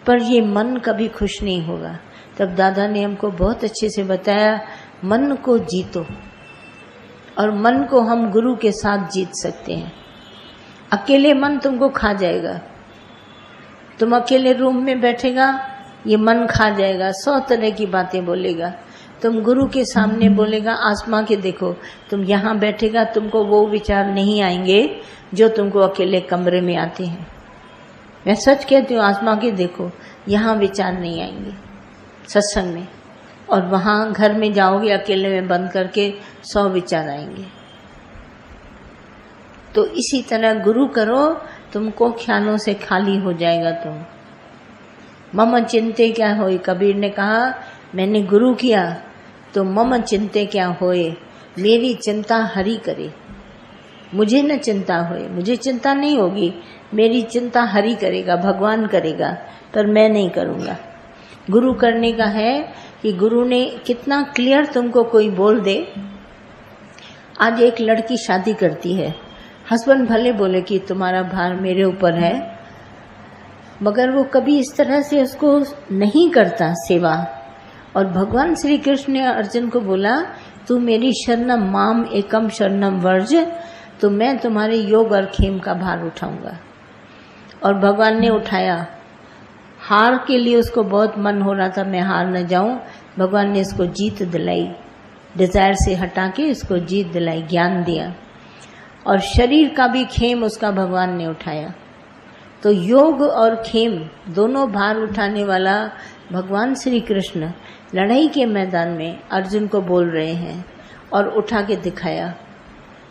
पर ये मन कभी खुश नहीं होगा। तब दादा ने हमको बहुत अच्छे से बताया, मन को जीतो, और मन को हम गुरु के साथ जीत सकते हैं। अकेले मन तुमको खा जाएगा। तुम अकेले रूम में बैठेगा, ये मन खा जाएगा, 100 तरह की बातें बोलेगा। तुम गुरु के सामने बोलेगा, आसमां के देखो, तुम यहाँ बैठेगा, तुमको वो विचार नहीं आएंगे जो तुमको अकेले कमरे में आते हैं। मैं सच कहती हूँ, आसमां के देखो, यहाँ विचार नहीं आएंगे सत्संग में, और वहाँ घर में जाओगे अकेले में बंद करके 100 विचार आएंगे। तो इसी तरह गुरु करो, तुमको ख्यालों से खाली हो जाएगा तुम। मम चिंते क्या होए, कबीर ने कहा, मैंने गुरु किया तो मम चिंते क्या होए, मेरी चिंता हरि करे। मुझे न चिंता होए, मुझे चिंता नहीं होगी, मेरी चिंता हरि करेगा, भगवान करेगा, पर मैं नहीं करूँगा। गुरु करने का है कि गुरु ने कितना क्लियर तुमको कोई बोल दे। आज एक लड़की शादी करती है, हस्बैंड भले बोले कि तुम्हारा भार मेरे ऊपर है, मगर वो कभी इस तरह से उसको नहीं करता सेवा। और भगवान श्री कृष्ण ने अर्जुन को बोला, तू मेरी शरणम माम एकम शरणम वर्ज, तो मैं तुम्हारे योग और खेम का भार उठाऊंगा। और भगवान ने उठाया। हार के लिए उसको बहुत मन हो रहा था, मैं हार न जाऊं। भगवान ने इसको जीत दिलाई, डिजायर से हटा के इसको जीत दिलाई, ज्ञान दिया। और शरीर का भी खेम उसका भगवान ने उठाया। तो योग और खेम दोनों भार उठाने वाला भगवान श्री कृष्ण लड़ाई के मैदान में अर्जुन को बोल रहे हैं, और उठा के दिखाया।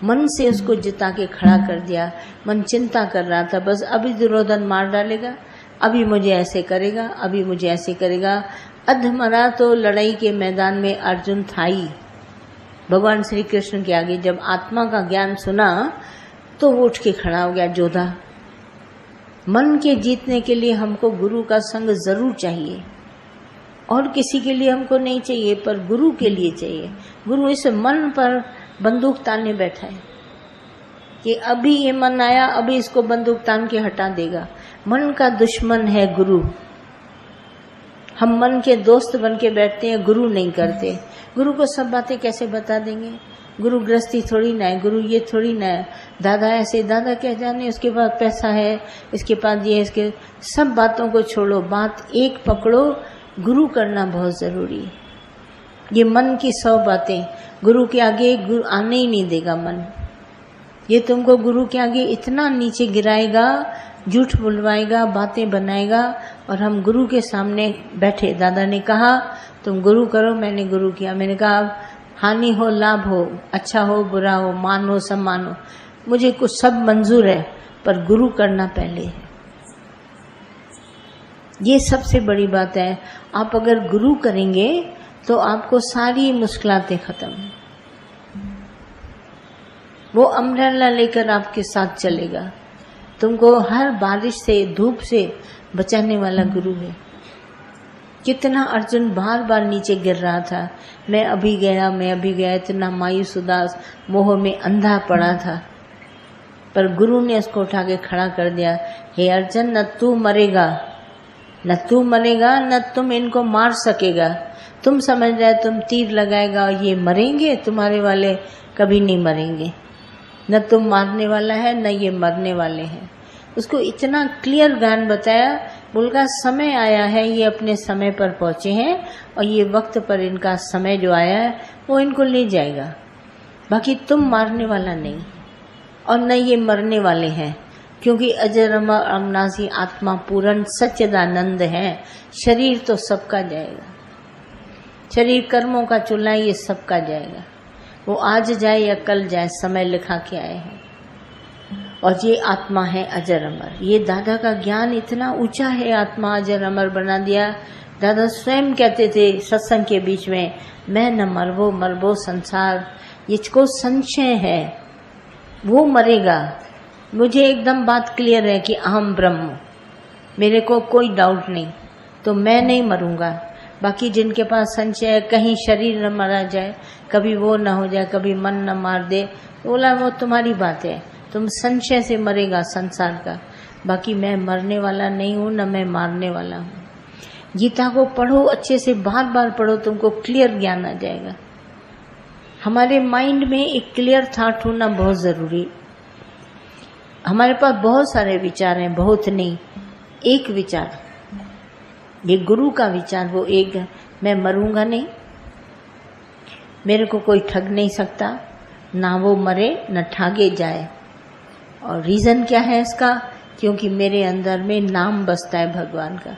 मन से उसको जिता के खड़ा कर दिया। मन चिंता कर रहा था, बस अभी दुर्योधन मार डालेगा, अभी मुझे ऐसे करेगा, अभी मुझे ऐसे करेगा। अधमरा तो लड़ाई के मैदान में अर्जुन था ही भगवान श्री कृष्ण के आगे। जब आत्मा का ज्ञान सुना तो वो उठ के खड़ा हो गया जोधा। मन के जीतने के लिए हमको गुरु का संग जरूर चाहिए, और किसी के लिए हमको नहीं चाहिए, पर गुरु के लिए चाहिए। गुरु इस मन पर बंदूक ताने बैठा है कि अभी ये मन आया, अभी इसको बंदूक तान के हटा देगा। मन का दुश्मन है गुरु। हम मन के दोस्त बन के बैठते हैं, गुरु नहीं करते। गुरु को सब बातें कैसे बता देंगे? गुरु गृहस्थी थोड़ी ना है, गुरु ये थोड़ी ना है। दादा ऐसे, दादा क्या जाने उसके पास पैसा है, इसके पास ये, इसके सब बातों को छोड़ो, बात एक पकड़ो, गुरु करना बहुत जरूरी है। ये मन की 100 बातें गुरु के आगे गुरु आने ही नहीं देगा मन। ये तुमको गुरु के आगे इतना नीचे गिराएगा, झूठ बुलवाएगा, बातें बनाएगा। और हम गुरु के सामने बैठे, दादा ने कहा तुम गुरु करो, मैंने गुरु किया। मैंने कहा हानि हो लाभ हो, अच्छा हो बुरा हो, मान हो सम्मान हो, मुझे कुछ सब मंजूर है, पर गुरु करना पहले है। ये सबसे बड़ी बात है। आप अगर गुरु करेंगे तो आपको सारी मुश्किलातें खत्म। वो अम्ब्रेला लेकर आपके साथ चलेगा, तुमको हर बारिश से, धूप से बचाने वाला गुरु है। कितना अर्जुन बार बार नीचे गिर रहा था, मैं अभी गया, मैं अभी गया, इतना मायूस उदास मोह में अंधा पड़ा था, पर गुरु ने उसको उठा के खड़ा कर दिया। हे अर्जुन, न तू मरेगा, न तू मरेगा, न तुम इनको मार सकेगा। तुम समझ रहे तुम तीर लगाएगा और ये मरेंगे, तुम्हारे वाले कभी नहीं मरेंगे। न तुम मारने वाला है, न ये मरने वाले हैं। उसको इतना क्लियर ज्ञान बताया। बोलगा समय आया है, ये अपने समय पर पहुंचे हैं, और ये वक्त पर इनका समय जो आया है वो इनको ले जाएगा। बाकी तुम मारने वाला नहीं, और न ये मरने वाले हैं, क्योंकि अजर अमर अविनाशी आत्मा पूर्ण सच्चिदानंद है। शरीर तो सबका जाएगा, शरीर कर्मों का चूल्हा, ये सबका जाएगा। वो आज जाए या कल जाए, समय लिखा के आए हैं। और ये आत्मा है अजर अमर। ये दादा का ज्ञान इतना ऊंचा है, आत्मा अजर अमर बना दिया। दादा स्वयं कहते थे सत्संग के बीच में, मैं न मरबो मरबो संसार, इसको संशय है, वो मरेगा। मुझे एकदम बात क्लियर है कि अहम ब्रह्म, मेरे को कोई डाउट नहीं, तो मैं नहीं मरूंगा। बाकी जिनके पास संशय है, कहीं शरीर न मारा जाए, कभी वो न हो जाए, कभी मन न मार दे, बोला वो तुम्हारी बात है, तुम संशय से मरेगा संसार का। बाकी मैं मरने वाला नहीं हूँ, न मैं मारने वाला हूँ। गीता को पढ़ो अच्छे से, बार बार पढ़ो, तुमको क्लियर ज्ञान आ जाएगा। हमारे माइंड में एक क्लियर थॉट होना बहुत जरूरी। हमारे पास बहुत सारे विचार हैं, बहुत नहीं, एक विचार, ये गुरु का विचार, वो एक, मैं मरूंगा नहीं, मेरे को कोई ठग नहीं सकता, ना वो मरे न ठागे जाए। और रीजन क्या है इसका? क्योंकि मेरे अंदर में नाम बसता है भगवान का।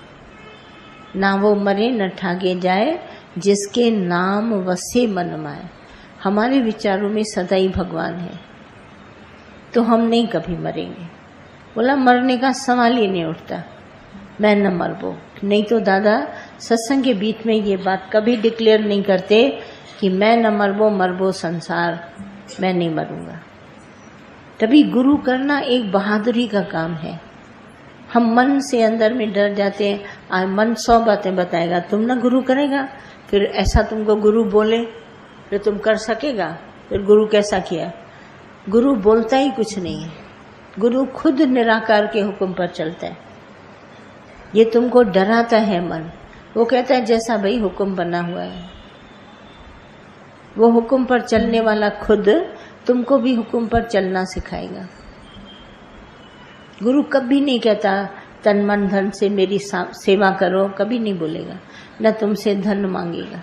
ना वो मरे न ठागे जाए, जिसके नाम वसे मन माए। हमारे विचारों में सदा ही भगवान है, तो हम नहीं कभी मरेंगे। बोला मरने का सवाल ही नहीं उठता, मैं न मरबो। नहीं तो दादा सत्संग के बीच में ये बात कभी डिक्लेयर नहीं करते कि मैं न मरबो, मरबो संसार, मैं नहीं मरूंगा। तभी गुरु करना एक बहादुरी का काम है। हम मन से अंदर में डर जाते हैं, आज मन 100 बातें बताएगा, तुम ना गुरु करेगा, फिर ऐसा तुमको गुरु बोले फिर तुम कर सकेगा? फिर गुरु कैसा किया? गुरु बोलता ही कुछ नहीं है, गुरु खुद निराकार के हुक्म पर चलता है। ये तुमको डराता है मन, वो कहता है जैसा भाई हुक्म बना हुआ है। वो हुक्म पर चलने वाला खुद तुमको भी हुक्म पर चलना सिखाएगा। गुरु कभी नहीं कहता तन मन धन से मेरी सेवा करो, कभी नहीं बोलेगा, न तुमसे धन मांगेगा।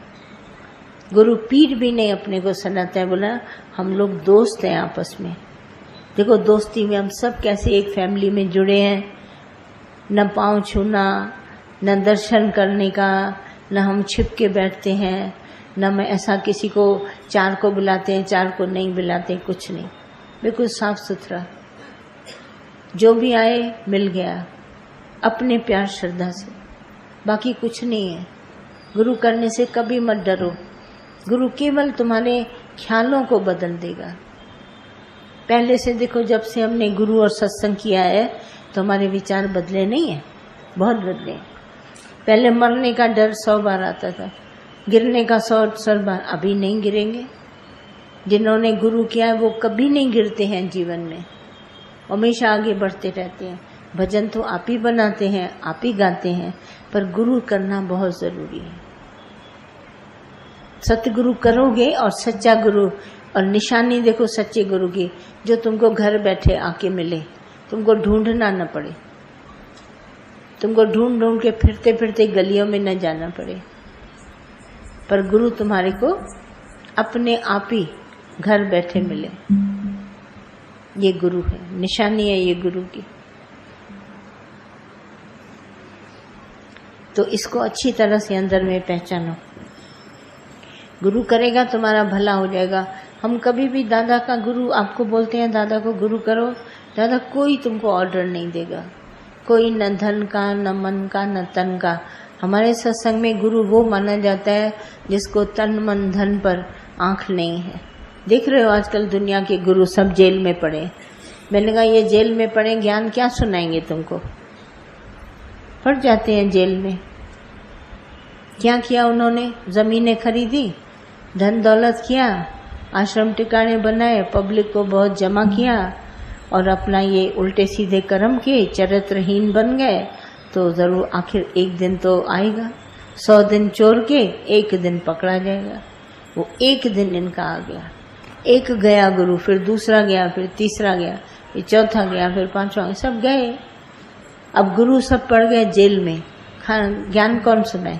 गुरु पीर भी नहीं अपने को सनाता है, बोला हम लोग दोस्त हैं आपस में। देखो दोस्ती में हम सब कैसे एक फैमिली में जुड़े हैं, न पाँव छूना, न दर्शन करने का, न हम छिप के बैठते हैं, न मैं ऐसा किसी को 4 को बुलाते हैं 4 को नहीं बुलाते, कुछ नहीं, बिल्कुल साफ सुथरा। जो भी आए मिल गया अपने प्यार श्रद्धा से, बाकी कुछ नहीं है। गुरु करने से कभी मत डरो, गुरु केवल तुम्हारे ख्यालों को बदल देगा। पहले से देखो, जब से हमने गुरु और सत्संग किया है तो हमारे विचार बदले नहीं है, बहुत बदले। पहले मरने का डर 100 बार आता था, गिरने का 100 बार, अभी नहीं गिरेंगे। जिन्होंने गुरु किया है वो कभी नहीं गिरते हैं जीवन में, हमेशा आगे बढ़ते रहते हैं। भजन तो आप ही बनाते हैं, आप ही गाते हैं, पर गुरु करना बहुत जरूरी है। सतगुरु करोगे और सच्चा गुरु, और निशानी देखो सच्चे गुरु की, जो तुमको घर बैठे आके मिले, तुमको ढूंढना न पड़े, तुमको ढूंढ ढूंढ के फिरते फिरते गलियों में न जाना पड़े, पर गुरु तुम्हारे को अपने आप ही घर बैठे मिले। ये गुरु है, निशानी है ये गुरु की। तो इसको अच्छी तरह से अंदर में पहचानो। गुरु करेगा तुम्हारा भला हो जाएगा। हम कभी भी दादा का गुरु, आपको बोलते हैं दादा को गुरु करो, दादा कोई तुमको ऑर्डर नहीं देगा, कोई न धन का, न मन का, न तन का। हमारे सत्संग में गुरु वो माना जाता है जिसको तन मन धन पर आंख नहीं है। देख रहे हो आजकल दुनिया के गुरु सब जेल में पड़े। मैंने कहा ये जेल में पड़े, ज्ञान क्या सुनाएंगे तुमको? पड़ जाते हैं जेल में। क्या किया उन्होंने? जमीनें खरीदी, धन दौलत किया, आश्रम टिकाने बनाए, पब्लिक को बहुत जमा किया, और अपना ये उल्टे सीधे कर्म किए, चरित्रहीन बन गए। तो जरूर आखिर एक दिन तो आएगा। 100 दिन चोर के, एक दिन पकड़ा जाएगा। वो एक दिन इनका आ गया। एक गया गुरु, फिर दूसरा गया, फिर तीसरा गया, फिर चौथा गया, फिर पांचवा, सब गए। अब गुरु सब पड़ गए जेल में। ज्ञान कौन सुनाए?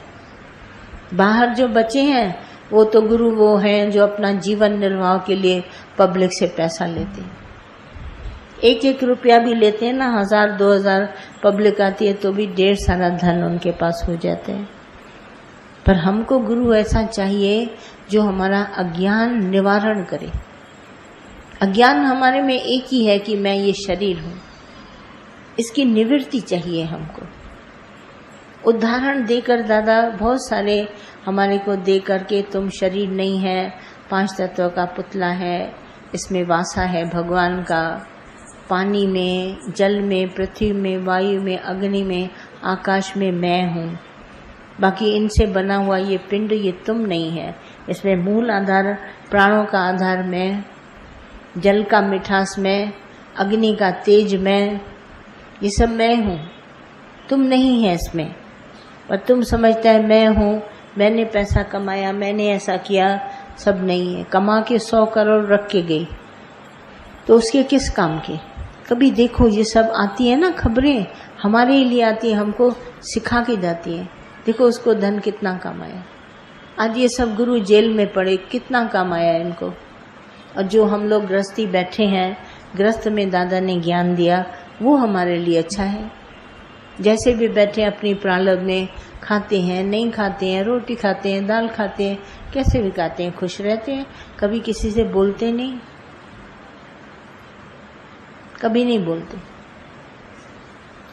बाहर जो बचे हैं वो तो गुरु वो हैं जो अपना जीवन निर्वाह के लिए पब्लिक से पैसा लेते हैं। 1-1 रुपया भी लेते हैं ना, 1000-2000 पब्लिक आती है तो भी ढेर सारा धन उनके पास हो जाते हैं। पर हमको गुरु ऐसा चाहिए जो हमारा अज्ञान निवारण करे। अज्ञान हमारे में एक ही है कि मैं ये शरीर हूँ, इसकी निवृत्ति चाहिए हमको। उदाहरण देकर दादा बहुत सारे हमारे को दे करके, तुम शरीर नहीं है, 5 तत्वों का पुतला है, इसमें वासा है भगवान का, पानी में, जल में, पृथ्वी में, वायु में, अग्नि में, आकाश में मैं हूँ। बाकी इनसे बना हुआ ये पिंड ये तुम नहीं है। इसमें मूल आधार, प्राणों का आधार मैं, जल का मिठास मैं, अग्नि का तेज मैं, ये सब मैं हूँ, तुम नहीं है इसमें। और तुम समझता है मैं हूँ, मैंने पैसा कमाया, मैंने ऐसा किया। सब नहीं है। कमा के 100 करोड़ रख के गई तो उसके किस काम के? कभी देखो, ये सब आती है ना खबरें, हमारे लिए आती है, हमको सिखा के जाती है। देखो उसको धन कितना कमाया। आज ये सब गुरु जेल में पड़े, कितना कमाया इनको। और जो हम लोग गृहस्थी बैठे हैं, गृहस्थ में दादा ने ज्ञान दिया, वो हमारे लिए अच्छा है। जैसे भी बैठे अपनी प्रारब्ध में, खाते हैं, नहीं खाते हैं, रोटी खाते हैं, दाल खाते हैं, कैसे भी खाते हैं, खुश रहते हैं। कभी किसी से बोलते नहीं, कभी नहीं बोलते।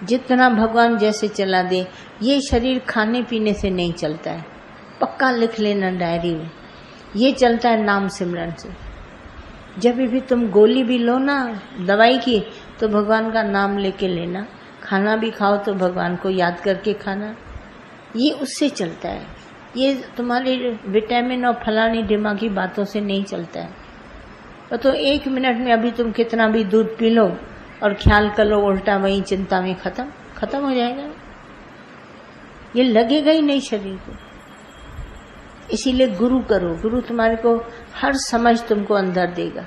जितना भगवान जैसे चला दे, ये शरीर खाने पीने से नहीं चलता है। पक्का लिख लेना डायरी में, ये चलता है नाम सिमरन से। जब भी तुम गोली भी लो ना दवाई की, तो भगवान का नाम लेके लेना। खाना भी खाओ तो भगवान को याद करके खाना। ये उससे चलता है। ये तुम्हारी विटामिन और फलानी दिमागी बातों से नहीं चलता है। तो 1 मिनट में अभी तुम कितना भी दूध पी लो और ख्याल कर लो, उल्टा वही चिंता में खत्म हो जाएगा। ये लगेगा ही नहीं शरीर को। इसीलिए गुरु करो। गुरु तुम्हारे को हर समझ तुमको अंदर देगा।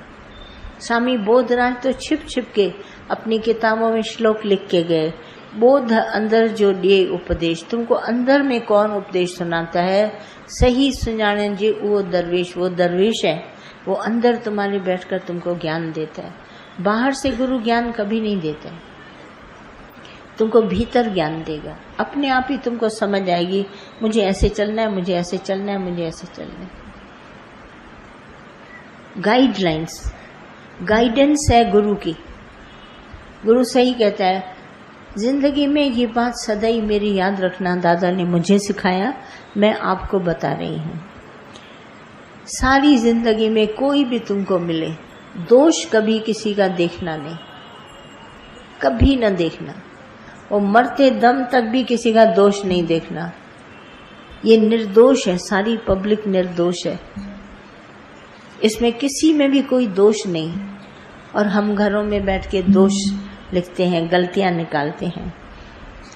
स्वामी बोधराज तो छिप छिप के अपनी किताबों में श्लोक लिख के गए। बोध अंदर जो दिए उपदेश, तुमको अंदर में कौन उपदेश सुनाता है? सही सुनाने जी वो दरवेश है। वो अंदर तुम्हारे बैठकर तुमको ज्ञान देता है। बाहर से गुरु ज्ञान कभी नहीं देता है, तुमको भीतर ज्ञान देगा। अपने आप ही तुमको समझ आएगी, मुझे ऐसे चलना है, मुझे ऐसे चलना है, मुझे ऐसे चलना है। गाइडलाइंस, गाइडेंस है गुरु की। गुरु सही कहता है, जिंदगी में ये बात सदैव मेरी याद रखना, दादा ने मुझे सिखाया, मैं आपको बता रही हूँ। सारी जिंदगी में कोई भी तुमको मिले, दोष कभी किसी का देखना नहीं, कभी न देखना। और मरते दम तक भी किसी का दोष नहीं देखना। ये निर्दोष है, सारी पब्लिक निर्दोष है, इसमें किसी में भी कोई दोष नहीं। और हम घरों में बैठ के दोष लिखते हैं, गलतियां निकालते हैं।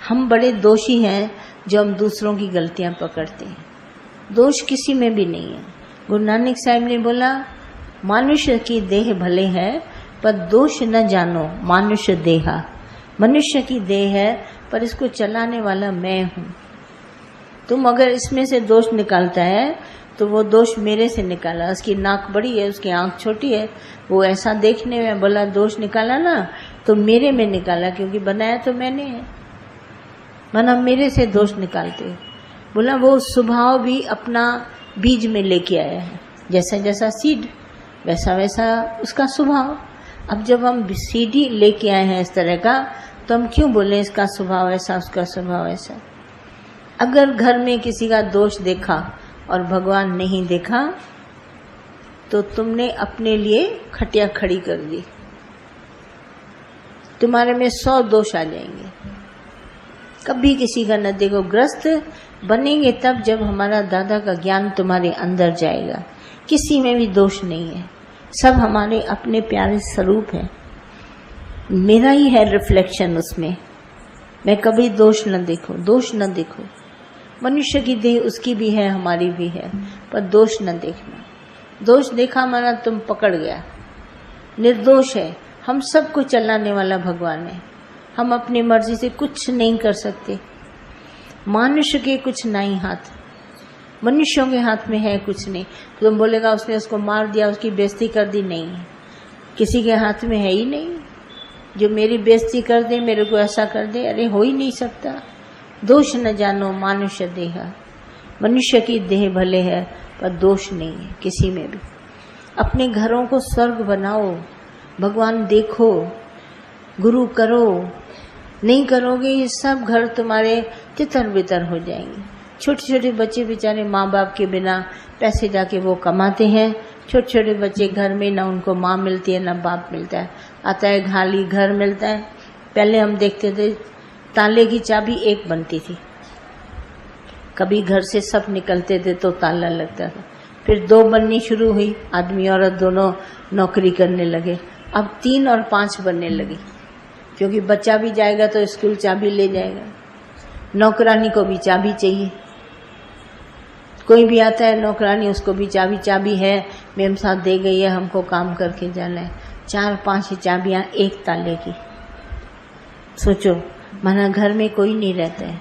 हम बड़े दोषी हैं जो हम दूसरों की गलतियां पकड़ते हैं। दोष किसी में भी नहीं है। गुरु नानक साहब ने बोला, मनुष्य की देह भले है पर दोष न जानो मनुष्य देहा। मनुष्य की देह है पर इसको चलाने वाला मैं हूँ। तुम अगर इसमें से दोष निकालता है तो वो दोष मेरे से निकाला। उसकी नाक बड़ी है, उसकी आंख छोटी है, वो ऐसा देखने में बोला दोष निकाला ना, तो मेरे में निकाला, क्योंकि बनाया तो मैंने है। माना मेरे से दोष निकालते हो। बोला वो स्वभाव भी अपना बीज में लेके आया है। जैसा जैसा सीड वैसा वैसा उसका स्वभाव। अब जब हम सीड ही लेके आए हैं इस तरह का, तो हम क्यों बोले इसका स्वभाव ऐसा, उसका स्वभाव ऐसा। अगर घर में किसी का दोष देखा और भगवान नहीं देखा, तो तुमने अपने लिए खटिया खड़ी कर दी। तुम्हारे में 100 दोष आ जाएंगे। कभी किसी का न देखो। ग्रस्त बनेंगे तब जब हमारा दादा का ज्ञान तुम्हारे अंदर जाएगा। किसी में भी दोष नहीं है, सब हमारे अपने प्यारे स्वरूप है। मेरा ही है रिफ्लेक्शन उसमें। मैं कभी दोष न देखो, दोष न देखो। मनुष्य की देह उसकी भी है, हमारी भी है, पर दोष न देखना। दोष देखा माना तुम पकड़ गया। निर्दोष है, हम सबको चलाने वाला भगवान है। हम अपनी मर्जी से कुछ नहीं कर सकते। मनुष्य के कुछ नहीं हाथ, मनुष्यों के हाथ में है कुछ नहीं। तुम बोलेगा उसने उसको मार दिया, उसकी बेइज्जती कर दी, नहीं, किसी के हाथ में है ही नहीं। जो मेरी बेइज्जती कर दे, मेरे को ऐसा कर दे, अरे हो ही नहीं सकता। दोष न जानो मनुष्य देहा। मनुष्य की देह भले है पर दोष नहीं है किसी में भी। अपने घरों को स्वर्ग बनाओ, भगवान देखो, गुरु करो। नहीं करोगे ये सब घर तुम्हारे तितर बितर हो जाएंगे। छोटे छोटे बच्चे बेचारे माँ बाप के बिना पैसे जाके वो कमाते हैं। छोटे छोटे बच्चे घर में, ना उनको माँ मिलती है ना बाप मिलता है। आता है खाली घर मिलता है। पहले हम देखते थे ताले की चाबी एक बनती थी, कभी घर से सब निकलते थे तो ताला लगता था। फिर 2 बननी शुरू हुई, आदमी औरत दोनों नौकरी करने लगे। अब 3 और 5 बनने लगी, क्योंकि बच्चा भी जाएगा तो स्कूल चाबी ले जाएगा। नौकरानी को भी चाबी चाहिए। कोई भी आता है नौकरानी, उसको भी चाबी है, मेम साहब दे गई है, हमको काम करके जाना है। 4-5 चाबियां एक ताले की। सोचो, माना घर में कोई नहीं रहता है,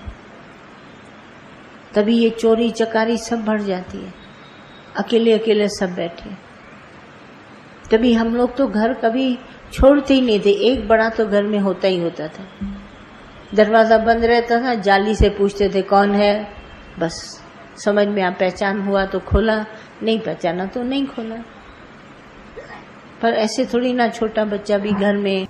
तभी ये चोरी चकारी सब बढ़ जाती है। अकेले अकेले सब बैठे, तभी हम लोग तो घर कभी छोड़ते ही नहीं थे। एक बड़ा तो घर में होता ही होता था। दरवाजा बंद रहता था, जाली से पूछते थे कौन है, बस समझ में आ, पहचान हुआ तो खोला, नहीं पहचाना तो नहीं खोला। पर ऐसे थोड़ी ना छोटा बच्चा भी घर में